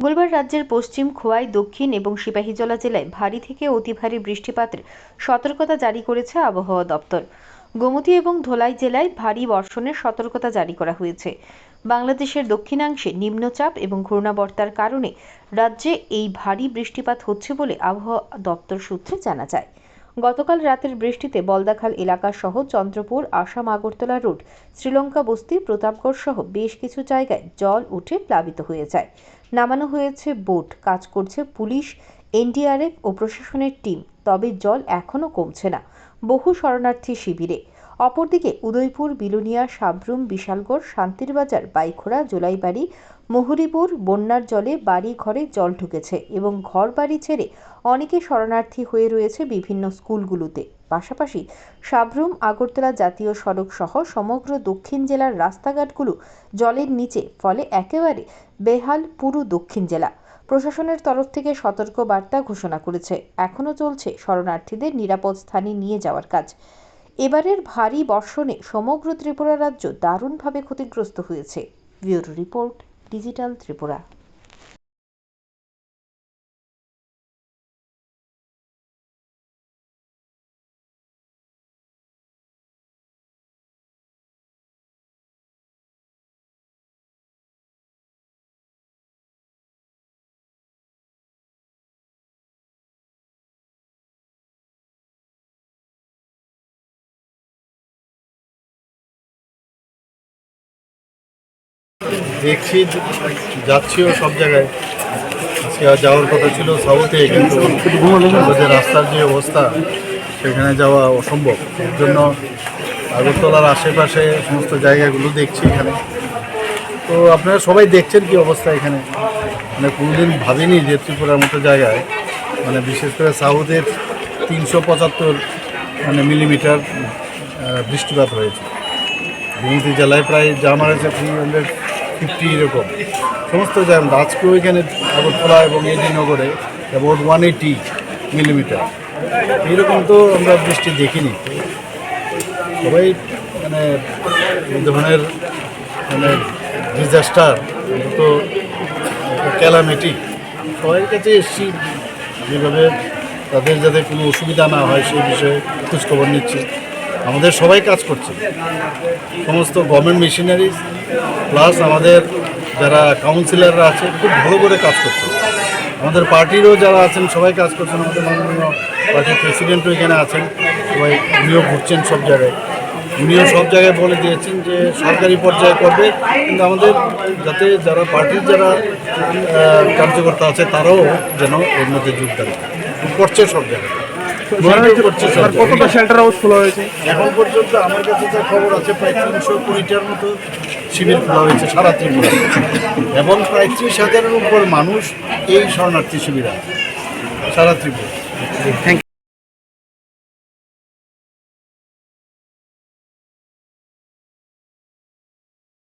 মঙ্গলবার রাজ্যের পশ্চিম, খোয়াই, দক্ষিণ এবং সিপাহীজলা জেলায় ভারী থেকে অতি ভারী বৃষ্টিপাতের সতর্কতা জারি করেছে আবহাওয়া দপ্তর। গোমতী এবং ধলাই জেলায় ভারী বর্ষণের সতর্কতা জারি করা হয়েছে। বাংলাদেশের দক্ষিণাংশে নিম্নচাপ এবং ঘূর্ণাবর্তার কারণে রাজ্যে এই ভারী বৃষ্টিপাত হচ্ছে বলে আবহাওয়া দপ্তর সূত্রে জানা যায়। গতকাল রাতের বৃষ্টিতে বলদাখাল এলাকা সহ চন্দ্রপুর, আসাম আগরতলা রোড, শ্রীলঙ্কা বস্তি, প্রতাপগড় সহ বেশ কিছু জায়গায় জল উঠে প্লাবিত হয়ে যায়। নামানো হয়েছে বোট, কাজ করছে পুলিশ, এনডিআরএফ ও প্রশাসনের টিম। তবে জল এখনও কমছে না বহু শরণার্থী শিবিরে। অপরদিকে উদয়পুর, বিলোনিয়া, সাব্রুম, বিশালগড়, শান্তিরবাজার, বাইখোড়া, জোলাইবাড়ি, মুহুরীপুর বন্যার জলে বাড়ি ঘরে জল ঢুকেছে এবং ঘর বাড়ি ছেড়ে অনেকে শরণার্থী হয়ে রয়েছে বিভিন্ন স্কুলগুলোতে। পাশাপাশি সাব্রুম আগরতলা জাতীয় সড়ক সহ সমগ্র দক্ষিণ জেলার রাস্তাঘাটগুলো জলের নিচে, ফলে একেবারে বেহাল পুরো দক্ষিণ জেলা। প্রশাসনের তরফ থেকে সতর্ক বার্তা ঘোষণা করেছে। এখনও চলছে শরণার্থীদের নিরাপদ স্থানে নিয়ে যাওয়ার কাজ। এবারের ভারী বর্ষণে সমগ্র ত্রিপুরা রাজ্য দারুণভাবে ক্ষতিগ্রস্ত হয়েছে। Bureau report, digital Tripura. দেখছি, যাচ্ছিও সব জায়গায়। আজকে যাওয়ার কথা ছিল সাউথে, কিন্তু আমাদের রাস্তার যে অবস্থা সেখানে যাওয়া অসম্ভব। এর জন্য আগরতলার আশেপাশে সমস্ত জায়গাগুলো দেখছি এখানে। তো আপনারা সবাই দেখছেন কি অবস্থা এখানে। মানে কোনোদিন ভাবিনি যে ত্রিপুরার মতো জায়গায়, মানে বিশেষ করে সাউথের 375 মিলিমিটার বৃষ্টিপাত হয়েছে। গোমতী জেলায় প্রায় যা মারেছে 350 এরকম সমস্ত জায়গা। আজকেও এখানে আগরতলা এবং এডিনগরে অ্যাবাউট 180 মিলিমিটার এইরকম তো আমরা বৃষ্টি দেখিনি। সবাই মানে এই ধরনের ডিজাস্টার তো ক্যালামিটি সবাই কাছে এসেছি, যেভাবে তাদের যাতে কোনো অসুবিধা না হয় সেই বিষয়ে খোঁজখবর নিচ্ছি। আমাদের সবাই কাজ করছে, সমস্ত গভর্নমেন্ট মেশিনারিজ প্লাস আমাদের যারা কাউন্সিলররা আছে খুব ভালো করে কাজ করছে। আমাদের পার্টিরও যারা আছেন সবাই কাজ করছেন। আমাদের মাননীয় পার্টির প্রেসিডেন্টও এখানে আছেন, সবাই উনিও ঘুরছেন সব জায়গায়। উনিও সব জায়গায় বলে দিয়েছেন যে সরকারি পর্যায়ে করবে, কিন্তু আমাদের যাতে যারা পার্টির যারা কার্যকর্তা আছে তারাও যেন এর মধ্যে যোগদান করছে সব জায়গায়। কতটা শেল্টার হাউস খোলা হয়েছে এখন পর্যন্ত? আমার কাছে যা খবর আছে প্রায় 320টার মতো শিবির খোলা হয়েছে সারা ত্রিপুরা, এবং প্রায় 30,000-এর উপর মানুষ এই শরণার্থী শিবির আছে সারা ত্রিপুরা। Thank you.